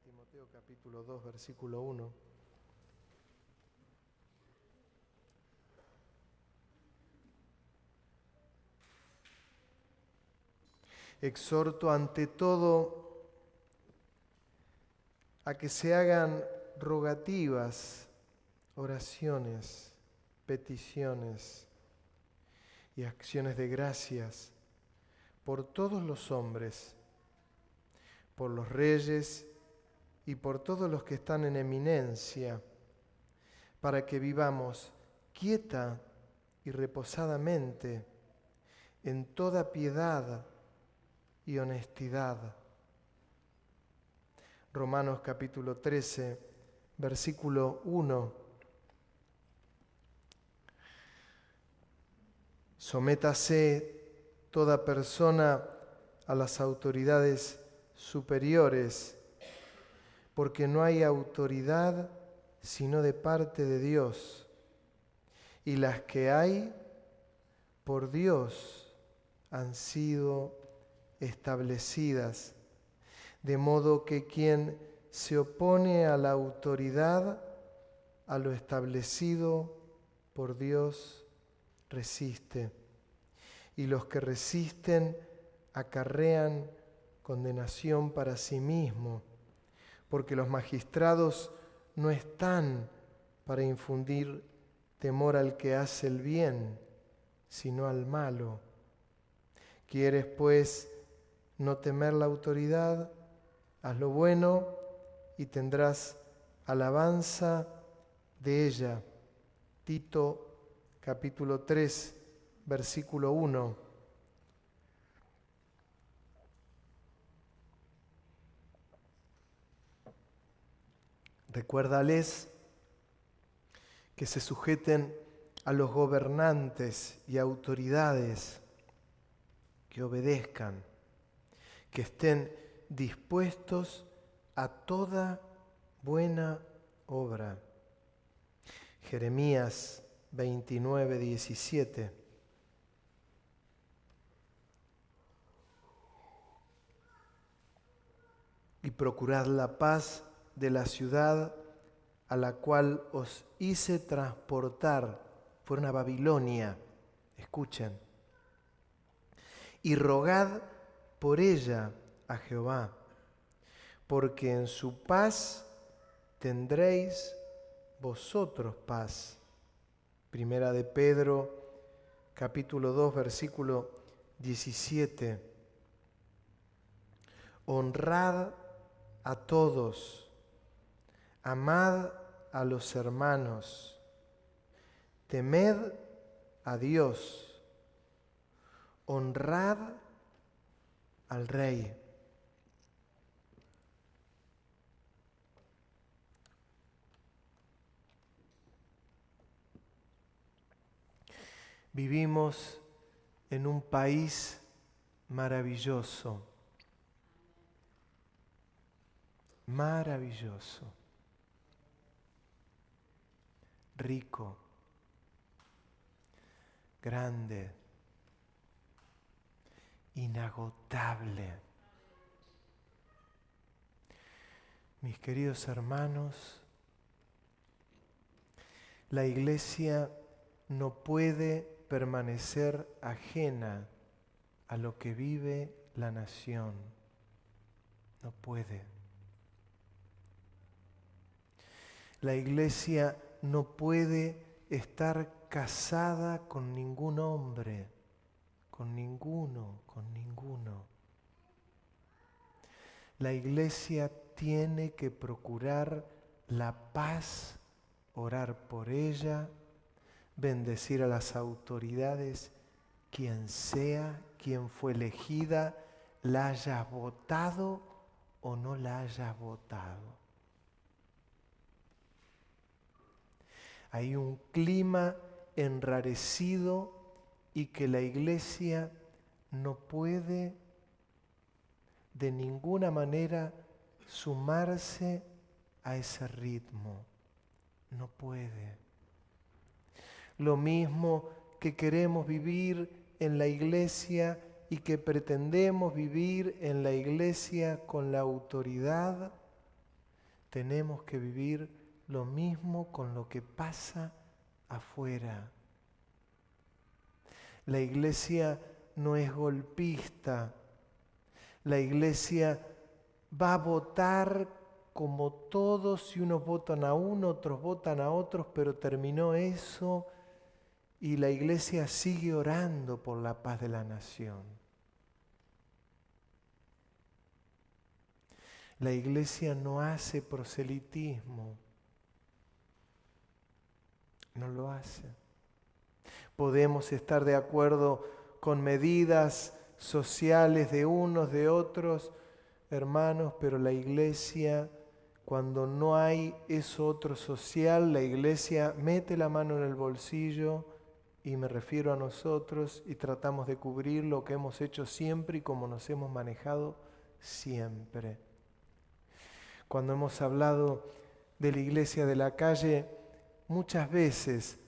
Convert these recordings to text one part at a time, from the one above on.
Timoteo capítulo 2, versículo 1. Exhorto ante todo a que se hagan rogativas, oraciones, peticiones y acciones de gracias por todos los hombres, por los reyes y por todos los que están en eminencia, para que vivamos quieta y reposadamente en toda piedad y honestidad. Romanos capítulo 13, versículo 1. Sométase toda persona a las autoridades superiores, porque no hay autoridad sino de parte de Dios, y las que hay por Dios han sido establecidas, de modo que quien se opone a la autoridad, a lo establecido por Dios, resiste, y los que resisten acarrean condenación para sí mismo, porque los magistrados no están para infundir temor al que hace el bien, sino al malo. ¿Quieres, pues, no temer la autoridad? Haz lo bueno y tendrás alabanza de ella. Tito capítulo 3, versículo 1. Recuérdales que se sujeten a los gobernantes y autoridades, que obedezcan, que estén dispuestos a toda buena obra. Jeremías 29, 17. Y procurad la paz de la ciudad a la cual os hice transportar. Fueron a Babilonia, escuchen. Y rogad por ella a Jehová, porque en su paz tendréis vosotros paz. Primera de Pedro, capítulo 2, versículo 17. Honrad a todos, amad a los hermanos, temed a Dios, honrad al Rey. Vivimos en un país maravilloso, maravilloso, rico, grande, inagotable. Mis queridos hermanos, la Iglesia no puede permanecer ajena a lo que vive la nación. No puede. La Iglesia no puede estar casada con ningún hombre, con ninguno. La Iglesia tiene que procurar la paz, orar por ella, bendecir a las autoridades, quien sea, quien fue elegida, la haya votado o no la haya votado. Hay un clima enrarecido y que la Iglesia no puede de ninguna manera sumarse a ese ritmo. No puede. Lo mismo que queremos vivir en la Iglesia y que pretendemos vivir en la Iglesia con la autoridad, tenemos que vivir lo mismo con lo que pasa afuera. La iglesia no es golpista. La iglesia va a votar como todos, y unos votan a uno, otros votan a otros, pero terminó eso y la iglesia sigue orando por la paz de la nación. La iglesia no hace proselitismo, no lo hace. Podemos estar de acuerdo con medidas sociales de unos, de otros, hermanos, pero la iglesia, cuando no hay eso otro social, la iglesia mete la mano en el bolsillo, y me refiero a nosotros, y tratamos de cubrir lo que hemos hecho siempre y como nos hemos manejado siempre. Cuando hemos hablado de la iglesia de la calle, muchas veces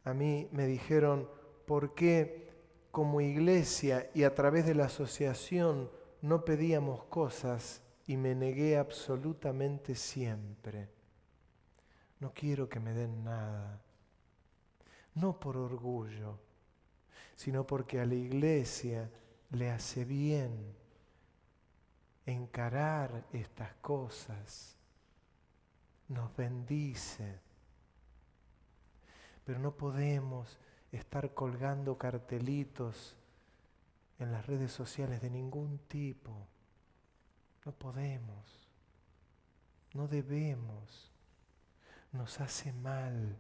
a mí me dijeron, ¿por qué como iglesia y a través de la asociación no pedíamos cosas? Y me negué absolutamente siempre. No quiero que me den nada. No por orgullo, sino porque a la iglesia le hace bien encarar estas cosas. Nos bendice. Pero no podemos estar colgando cartelitos en las redes sociales de ningún tipo. No podemos. No debemos. Nos hace mal.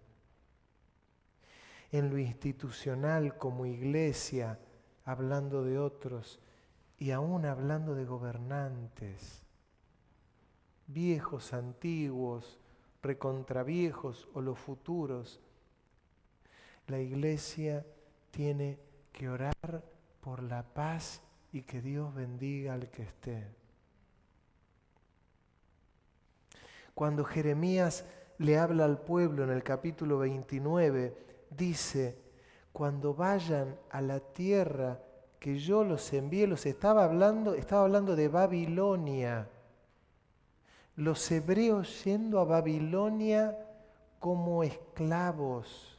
En lo institucional como iglesia, hablando de otros y aún hablando de gobernantes, viejos, antiguos, recontraviejos o los futuros, la iglesia tiene que orar por la paz y que Dios bendiga al que esté. Cuando Jeremías le habla al pueblo en el capítulo 29, dice, cuando vayan a la tierra que yo los envié, estaba hablando de Babilonia. Los hebreos yendo a Babilonia como esclavos.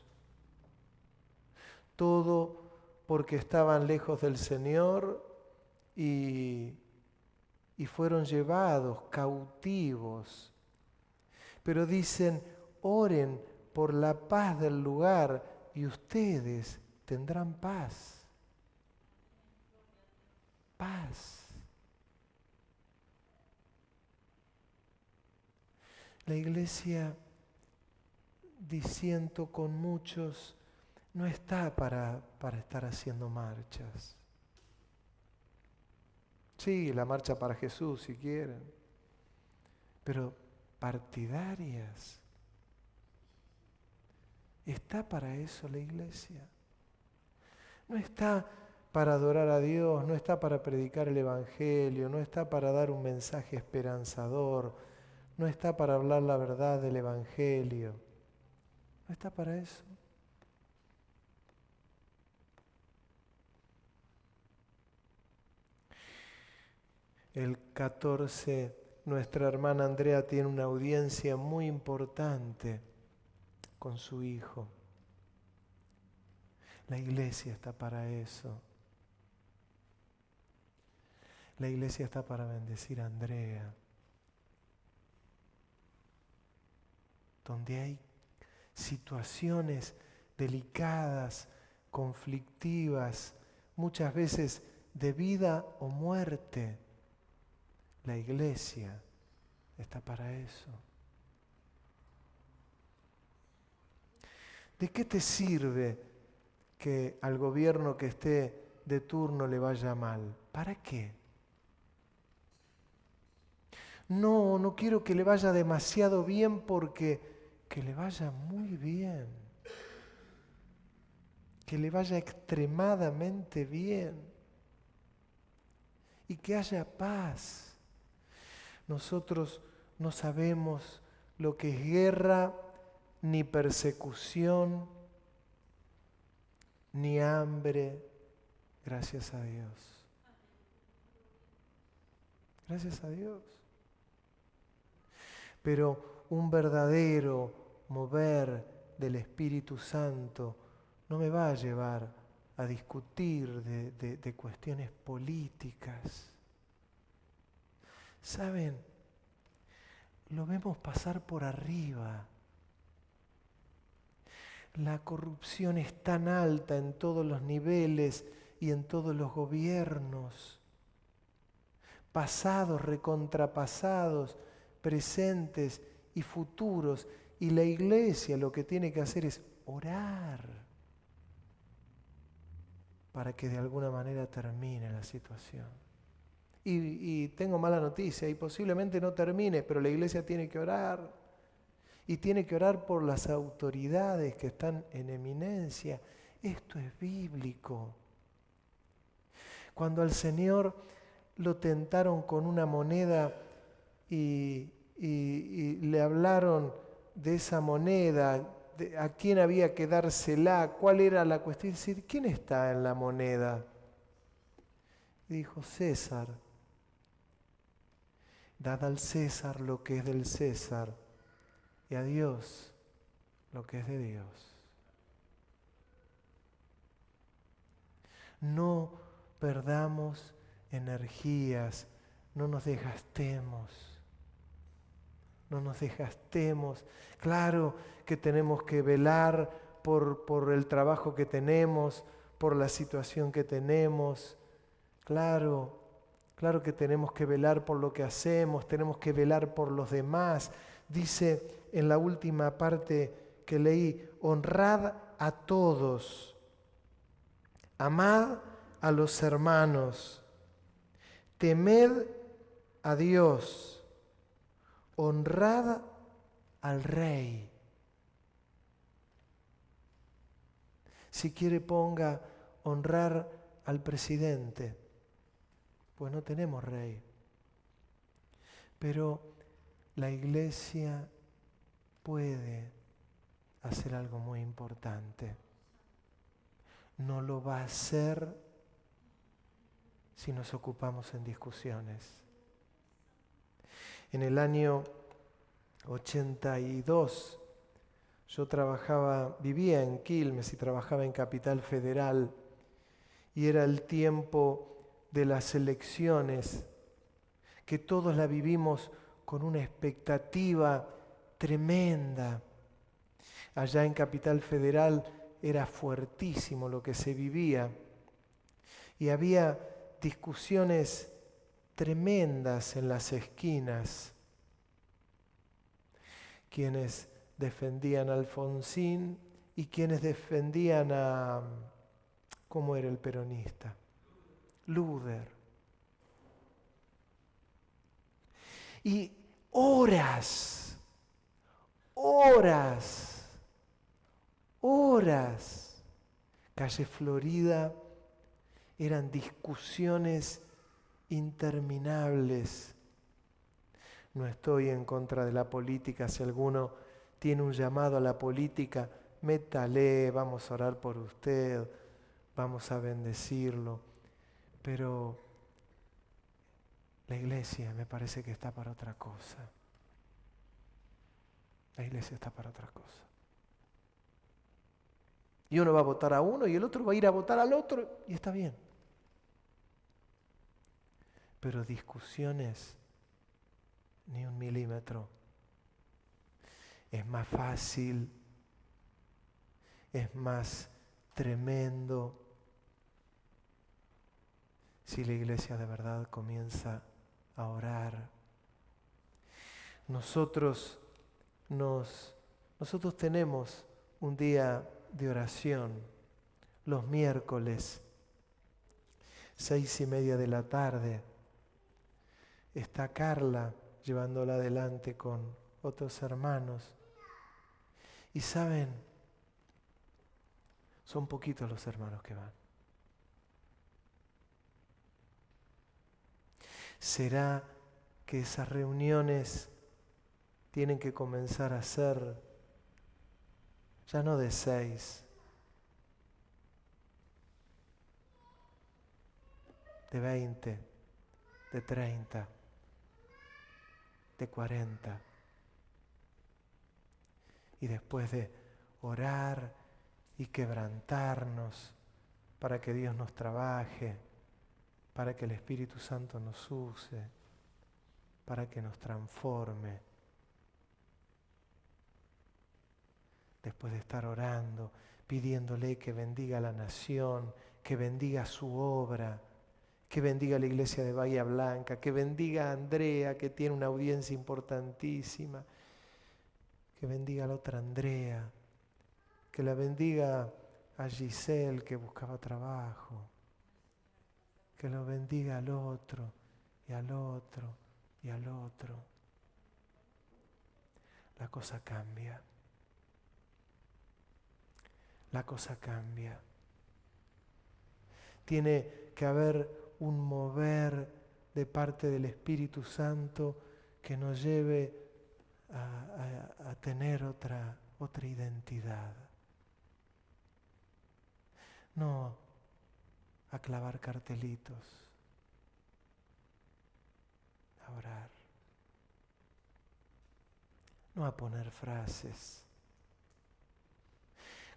Todo porque estaban lejos del Señor y fueron llevados cautivos. Pero dicen, oren por la paz del lugar y ustedes tendrán paz. Paz. La iglesia, disiento con muchos, no está para estar haciendo marchas. Sí, la marcha para Jesús si quieren, pero partidarias. ¿Está para eso la iglesia? No está para adorar a Dios, no está para predicar el Evangelio, no está para dar un mensaje esperanzador, no está para hablar la verdad del Evangelio. No está para eso. El 14, nuestra hermana Andrea tiene una audiencia muy importante con su hijo. La iglesia está para eso. La iglesia está para bendecir a Andrea. Donde hay situaciones delicadas, conflictivas, muchas veces de vida o muerte, la iglesia está para eso. ¿De qué te sirve que al gobierno que esté de turno le vaya mal? ¿Para qué? No quiero que le vaya demasiado bien porque que le vaya muy bien. Que le vaya extremadamente bien. Y que haya paz. Nosotros no sabemos lo que es guerra, ni persecución, ni hambre, gracias a Dios. Gracias a Dios. pero un verdadero mover del Espíritu Santo no me va a llevar a discutir de cuestiones políticas. ¿Saben? Lo vemos pasar por arriba. La corrupción es tan alta en todos los niveles y en todos los gobiernos. Pasados, recontrapasados, presentes y futuros. Y la iglesia lo que tiene que hacer es orar para que de alguna manera termine la situación. Y tengo mala noticia, y posiblemente no termine, pero la iglesia tiene que orar. Y tiene que orar por las autoridades que están en eminencia. Esto es bíblico. Cuando al Señor lo tentaron con una moneda y le hablaron de esa moneda, a quién había que dársela, cuál era la cuestión, decir, ¿quién está en la moneda? Y dijo, César. Dad al César lo que es del César y a Dios lo que es de Dios. No perdamos energías, no nos desgastemos. No nos desgastemos. Claro que tenemos que velar por el trabajo que tenemos, por la situación que tenemos. Claro que tenemos que velar por lo que hacemos, tenemos que velar por los demás. Dice en la última parte que leí, honrad a todos, amad a los hermanos, temed a Dios, honrad al Rey. Si quiere ponga honrar al presidente, pues no tenemos rey. Pero la iglesia puede hacer algo muy importante. No lo va a hacer si nos ocupamos en discusiones. En el año 82, yo vivía en Quilmes y trabajaba en Capital Federal, y era el tiempo de las elecciones, que todos la vivimos con una expectativa tremenda. Allá en Capital Federal era fuertísimo lo que se vivía y había discusiones tremendas en las esquinas. Quienes defendían a Alfonsín y quienes defendían a... ¿Cómo era el peronista? Luder. Y horas, Calle Florida, eran discusiones interminables. No estoy en contra de la política. Si alguno tiene un llamado a la política, métale, vamos a orar por usted, vamos a bendecirlo. Pero la iglesia me parece que está para otra cosa. La iglesia está para otra cosa. Y uno va a votar a uno y el otro va a ir a votar al otro, y está bien. Pero discusiones, ni un milímetro. Es más fácil, es más tremendo si la iglesia de verdad comienza a orar. Nosotros tenemos un día de oración los miércoles, 6:30 de la tarde. Está Carla llevándola adelante con otros hermanos. Y saben, son poquitos los hermanos que van. ¿Será que esas reuniones tienen que comenzar a ser ya no de 6, de 20, de 30, de 40? y después de orar y quebrantarnos para que Dios nos trabaje, para que el Espíritu Santo nos use, para que nos transforme, después de estar orando, pidiéndole que bendiga a la nación, que bendiga su obra, que bendiga a la iglesia de Bahía Blanca, que bendiga a Andrea, que tiene una audiencia importantísima, que bendiga a la otra Andrea, que la bendiga a Giselle, que buscaba trabajo, que lo bendiga al otro, y al otro, y al otro. La cosa cambia. La cosa cambia. Tiene que haber un mover de parte del Espíritu Santo que nos lleve a tener otra identidad. No a clavar cartelitos, a orar. No a poner frases.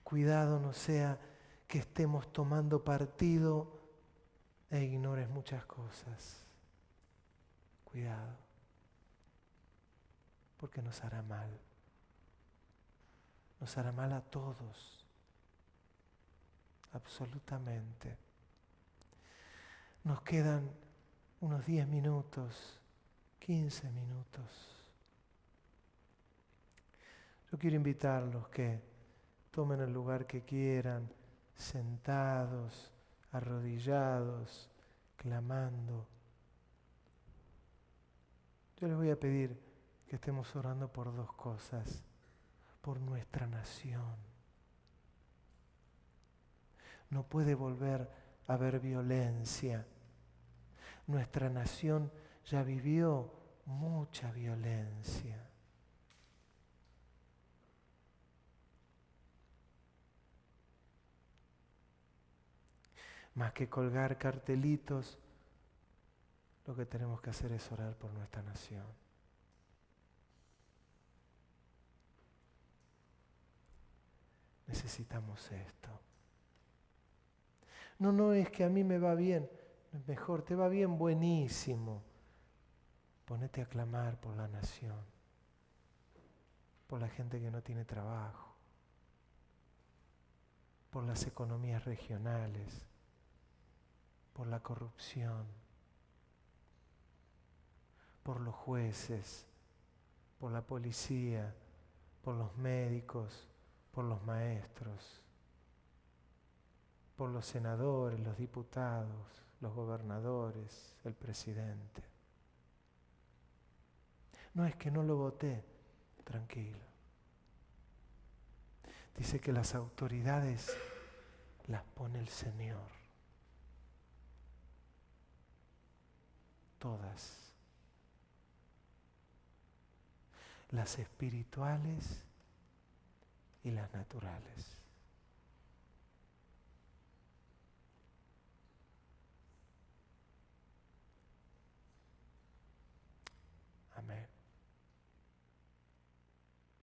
Cuidado no sea que estemos tomando partido e ignores muchas cosas. Cuidado, porque nos hará mal. Nos hará mal a todos, absolutamente. Nos quedan unos 10 minutos, 15 minutos. Yo quiero invitarlos que tomen el lugar que quieran, sentados, arrodillados, clamando. Yo les voy a pedir que estemos orando por dos cosas. Por nuestra nación. No puede volver a haber violencia. Nuestra nación ya vivió mucha violencia. Más que colgar cartelitos, lo que tenemos que hacer es orar por nuestra nación. Necesitamos esto. No es que a mí me va bien, mejor, te va bien, buenísimo. Ponete a clamar por la nación, por la gente que no tiene trabajo, por las economías regionales, por la corrupción, por los jueces, por la policía, por los médicos, por los maestros, por los senadores, los diputados, los gobernadores, el presidente. No es que no lo voté, tranquilo. Dice que las autoridades las pone el Señor. Todas. Las espirituales y las naturales.